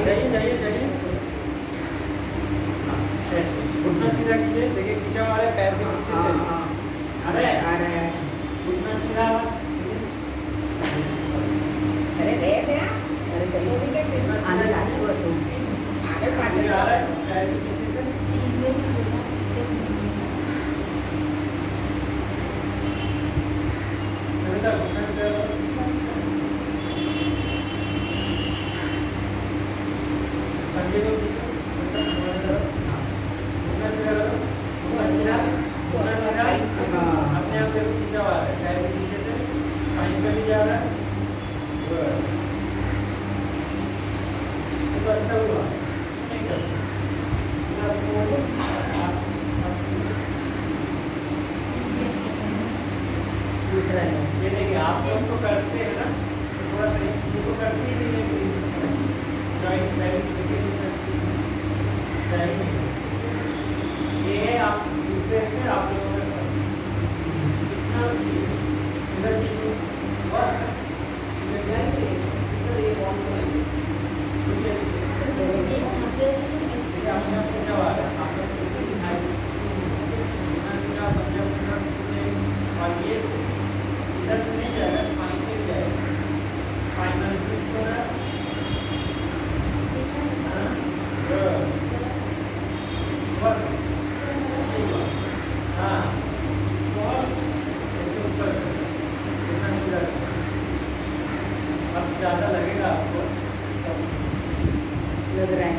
जाइए जाइए जाइए। ऐसे घुटना सीधा कीजिए। देखिए खींचा हुआ है पैर के पीछे से। आ रहा है। घुटना सीधा।
अरे रे रे अरे चलो ठीक है फिर आने लागू है तुम आगे पाछे
आ रहा है पैर के पीछे से। बेटा घुटना सीधा करो। पंजे को खींचो। घुटना सीधा करो। घुटना सीधा। अपने आप देखो खींचा हुआ है पैर के पीछे से, स्पाइन पे भी जा रहा है। तो अच्छा हुआ नहीं कर
दूसरा लो
ये देखिए आप लोग तो करते हैं ना, तो थोड़ा सा ये तो करते ही नहीं है। जॉइंट ये है आप दूसरे से आप लोगों का कितना इधर की और ज़्यादा लगेगा आपको
लग रहा है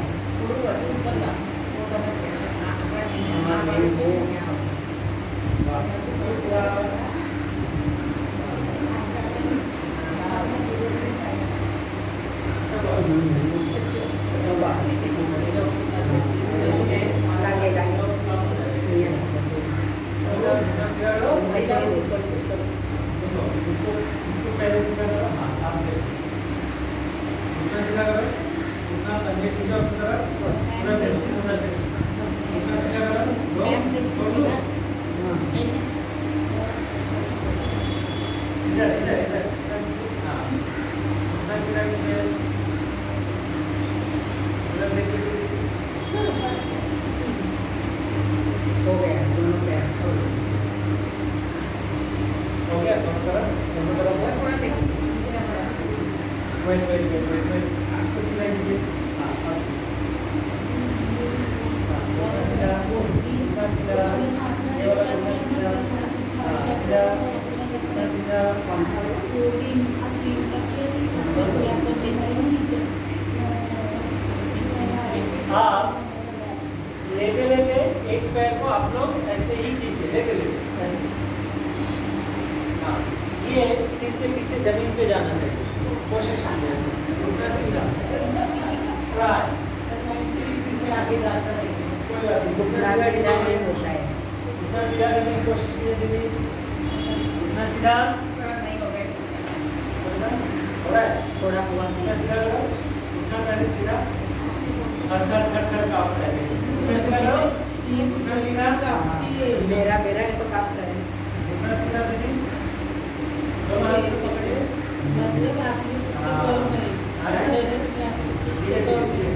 हो गया दोनों पैर
हो गया दोनों तरफ
थोड़ा देखो
वेट इसको सीधा कीजिए। सीधा ये वाला सीधा सीधा आप लेटे लेटे एक पैर को आप लोग ऐसे ही कीजिए, लेटे लेटे ऐसे। हाँ, ये सिर के पीछे जमीन पे जाना चाहिए। कोशिश कीजिए ऐसे उल्टा सीधा ट्राई।
इससे आगे जाता है
कोई बात नहीं,
उल्टा सीधा नहीं होता है
उल्टा सीधा करने की कोशिश कीजिए दीदी। उल्टा सीधा
नहीं हो गए
हो रहा है।
थोड़ा हुआ
उल्टा सीधा करो, उल्टा पहले सीधा खड़ खड़ खड़ खड़ काँप रहे हैं। उल्टा सीधा करो, उल्टा सीधा
मेरा मेरा तो काम करे
उल्टा सीधा दीदी। दोनों हाथ से पकड़िए।
मतलब आपने
हाँ।
तो नहीं
आ रहा है? धीरे धीरे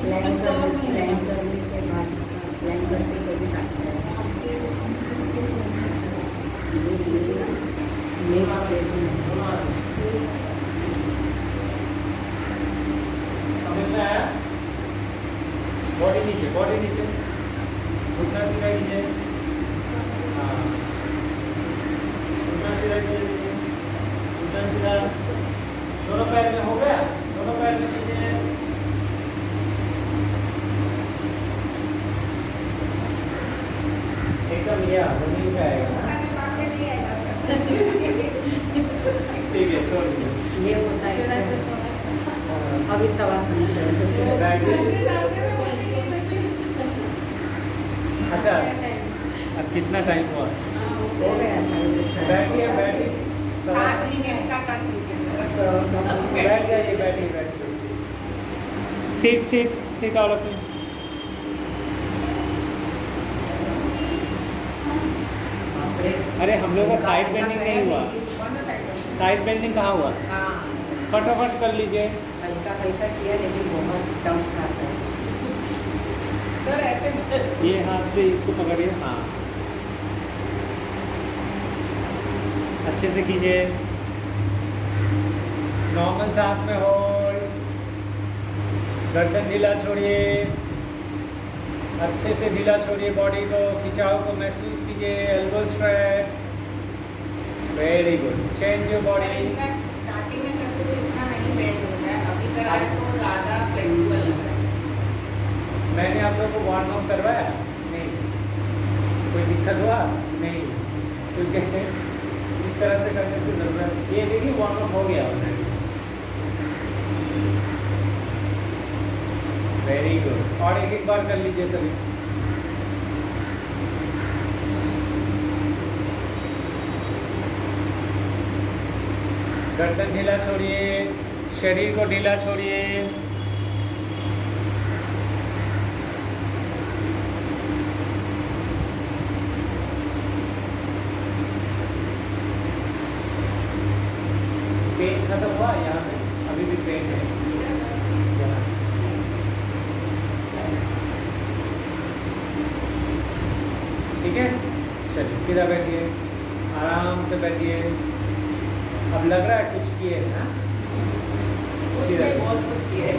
प्लान करने के बाद प्लान करके कभी काटता है
बॉडी नीचे, घुटना सीधा कीजिए, हाँ, घुटना सीधा कीजिए, घुटना सीधा, दोनों पैर में हो गया, दोनों पैर में कीजिए, एकदम ये जमीन पे आएगा ना, ठीक है, छोड़ दीजिए।
ये होता है अभी शवासन
अच्छा, अब कितना टाइम हुआ?
हो गया
बैठिए बैठिए, बैठ जाइए, बैठिए बैठिए, seat seat seat all of you. अरे हम लोग का साइड बेंडिंग नहीं हुआ, साइड बेंडिंग कहाँ हुआ? फटाफट कर लीजिए।
हल्का हल्का किया लेकिन बहुत टफ था सर।
ये हाथ से इसको पकड़िए, हाँ, अच्छे से कीजिए, नॉर्मल सांस में होल्ड, गर्दन ढीला छोड़िए, अच्छे से ढीला छोड़िए, बॉडी को, खिंचाव को महसूस कीजिए, elbow stretch, very good, change your body.
Starting में करते तो इतना नहीं बेंड होता है, अभी कराए तो ज़्यादा फ्लेक्सिबल लग रहा है।
मैंने आप लोग को वार्म अप करवाया नहीं? कोई दिक्कत हुआ नहीं? क्योंकि इस तरह से करने से जरूरत, ये देखिए वार्म अप हो गया ऑलरेडी। वेरी गुड, और एक एक बार कर लीजिए सभी। गर्दन ढीला छोड़िए, शरीर को ढीला छोड़िए, पेन खत्म हुआ यहाँ पे? अभी भी पेन है यहाँ? ठीक है, चलिए सीधा बैठिए, आराम से बैठिए। अब लग रहा है कुछ किए ना?
कुछ
सीधा
नहीं, बहुत कुछ किए।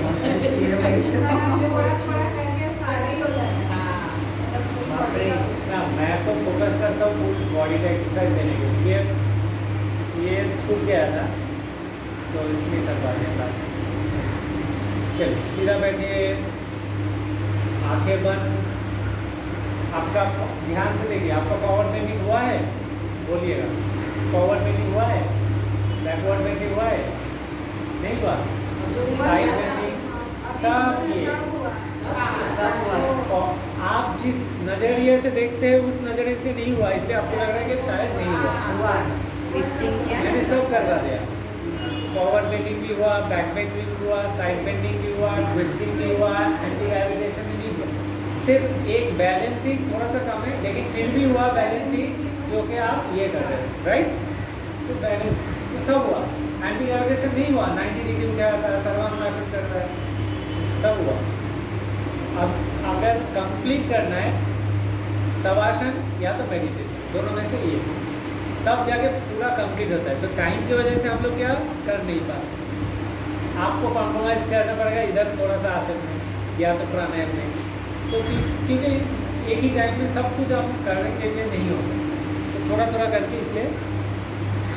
ना, मैं तो फोकस करता हूँ फुल बॉडी का एक्सरसाइज देने के लिए। ये छूट गया था तो इसलिए करवा दिया। चलिए सीधा बैठिए, आंखें बंद, आपका ध्यान से देखिए, आपका फॉरवर्ड बेंडिंग हुआ है? बोलिएगा, फॉरवर्ड बेंडिंग हुआ है? बैकवर्ड बेंडिंग हुआ है? नहीं हुआ? साइड बेंडिंग सब किए। और आप जिस नज़रिए से देखते हैं उस नज़रिए से नहीं हुआ, इसलिए आपको लग रहा है कि शायद नहीं हुआ। मैंने सब करवा दिया, फॉरवर्ड बेंडिंग भी हुआ, बैक बेंडिंग भी हुआ, साइड बेंडिंग भी हुआ, ट्विस्टिंग भी हुआ, एंटी ग्रेविटेशन भी हुआ। सिर्फ एक बैलेंसिंग थोड़ा सा कम है, लेकिन फिर भी हुआ बैलेंसिंग, जो कि आप ये कर रहे हैं, राइट? तो बैलेंस तो सब हुआ, एंटी ग्रेविटेशन नहीं हुआ, 90 डिग्री क्या होता है, सर्वानुनाशन कर रहा है, सब हुआ। अब अगर कंप्लीट करना है शवासन या तो मेडिटेशन, दोनों में से ये, तब जाके पूरा कंप्लीट होता है। तो टाइम की वजह से हम लोग क्या कर नहीं पाते, आपको कॉम्प्रोमाइज़ करना पड़ेगा इधर थोड़ा सा आसन में या तो प्राणायाम में, तो क्योंकि एक ही टाइम में सब कुछ आप करने के लिए नहीं हो सकता, तो थोड़ा थोड़ा करके, इसलिए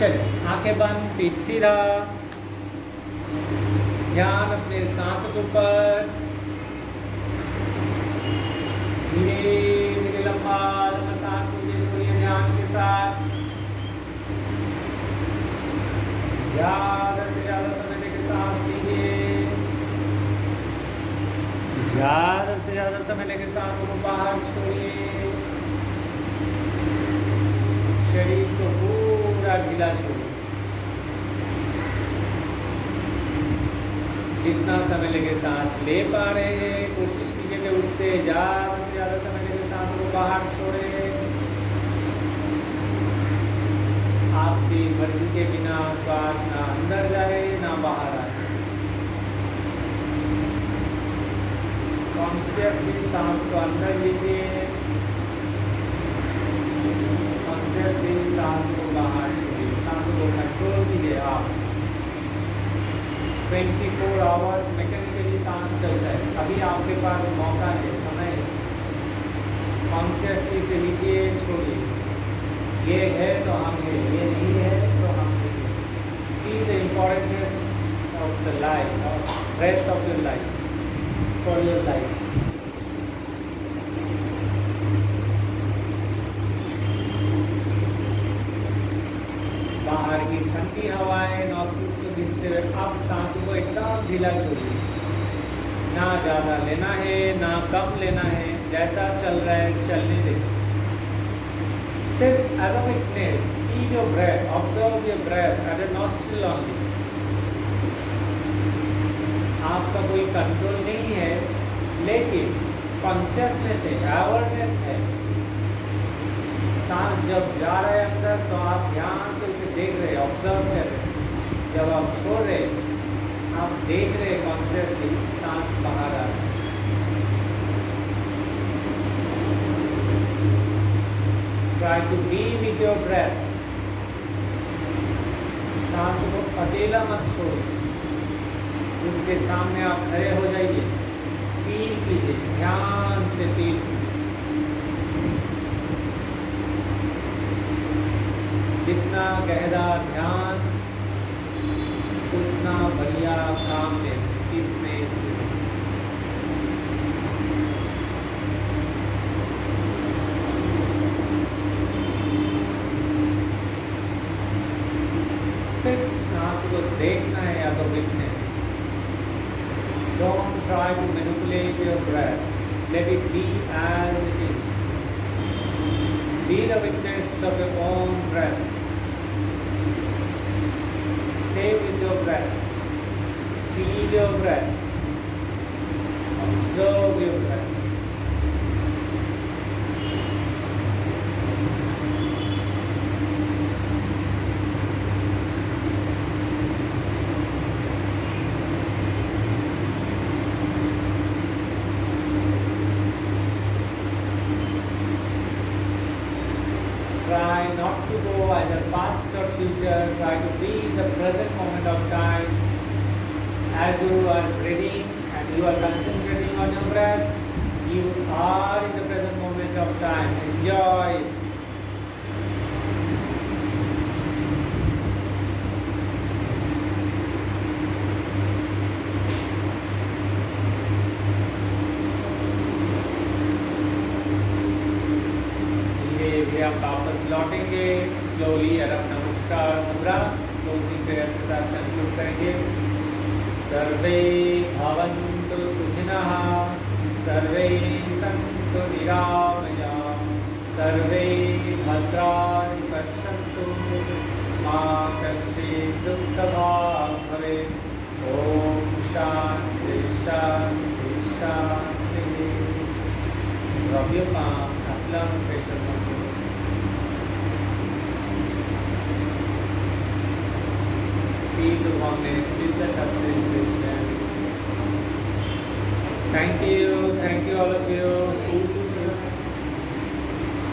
चलिए आंखें बंद, पीठ सीधा, ध्यान अपने सांस के ऊपर, धीरे धीरे लंबा लंबा सांस लीजिए, छोड़िए ध्यान के साथ, ज़्यादा से ज़्यादा समय लेकर सांस लीजिए, ज़्यादा से ज़्यादा समय लेकर सांस को बाहर छोड़िए, शरीर को पूरा ढीला छोड़िए, जितना समय लेके सांस ले पा रहे हैं कोशिश कीजिए कि उससे ज़्यादा से ज़्यादा समय लेके सांस को बाहर छोड़े। आपकी मर्जी के बिना श्वास ना अंदर जाए ना बाहर आए। कॉन्शियसली सांस को अंदर लीजिए, कॉन्शियसली सांस को बाहर छोड़िए, सांस को कंट्रोल कीजिए। आप 24 आवर्स मैकेनिकली सांस चलता है, अभी आपके पास मौका है, समय है कॉन्शियसली से लीजिए, छोड़िए। ये है तो हम है, ये नहीं है तो हम नहीं है। Feel the importantness of the life, rest of your life, for your life. बाहर की ठंडी हवाएं नॉस्ट्रिल्स को खींचते हुए अब सांसों को एकदम ढीला छोड़िए। ना ज़्यादा लेना है ना कम लेना है, जैसा चल रहा है चलने दें। सिर्फ as a witness, feel your breath, observe your breath at a nostril only. आपका कोई कंट्रोल नहीं है, लेकिन कॉन्शियसनेस है, अवेयरनेस है। सांस जब जा रहा है अंदर तो आप ध्यान से उसे देख रहे, ऑब्जर्व कर रहे। जब आप छोड़ रहे, आप देख रहे कॉन्शियसली सांस बाहर आ रहा है। Try to be with your breath. सांस को अकेला मत छोड़िए, उसके सामने आप खड़े हो जाइए, फील कीजिए, ध्यान से फील कीजिए। जितना गहरा ध्यान उतना बढ़िया कामनेस, पीसनेस। सिर्फ सांस को देखना है या तो witness. Don't try to manipulate your breath, let it be as it is. Be the witness of your own breath. Stay with your breath. Feel your breath. Observe your breath. Try not to go either past or future. Try to be in the present moment of time. As you are breathing and you are concentrating on your breath, you are in the present moment of time. Enjoy. धीरे हम वापस लौटेंगे। Slowly अरब नमस्कार मुद्रा closing prayer के साथ conclude करेंगे। सर्वे भवन्तु सुखिनः, सर्वे सन्तु निरामयाः, सर्वे भद्राणि पश्यन्तु, मा कश्चित् दुःखभाग् भवेत्। ॐ शान्ति शान्ति शान्तिः। Rub your palm, apply pressure muscle. Feel the warmth, feel the touch sensation. Thank you all of you.
Thank you.